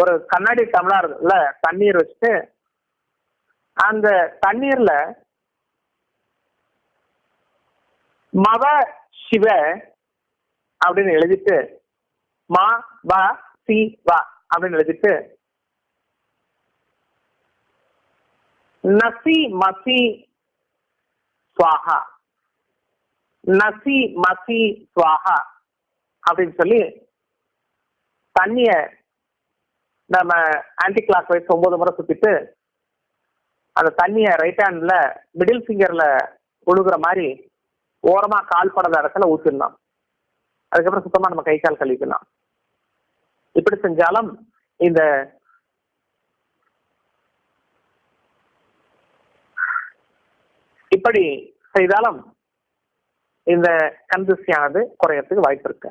ஒரு கண்ணாடி டம்ளர்ல தண்ணீர் வச்சுட்டு அந்த தண்ணீர்ல மவ சிவ அப்படின்னு எழுதிட்டு மா வ சி வ அப்படின்னு எழுதிட்டு நசி மசி சுவாஹா நசி மசி சுவாஹா அப்படின்னு சொல்லி தண்ணிய நம்ம ஆன்டி கிளாக் வைஸ் 9 முறை சுத்திட்டு அந்த தண்ணிய ரைட் ஹேண்ட்ல மிடில் ஃபிங்கர்ல ஒழுகுற மாதிரி ஓரமா கால் படாத இடத்துல ஊத்திடலாம். அதுக்கப்புறம் சுத்தமா நம்ம கை கால் கழுவிக்கலாம். இப்படி செஞ்சாலும் இந்த இப்படி செய்தாலும் இந்த கண் திருஷ்டியானது குறையறதுக்கு வாய்ப்பு இருக்கு.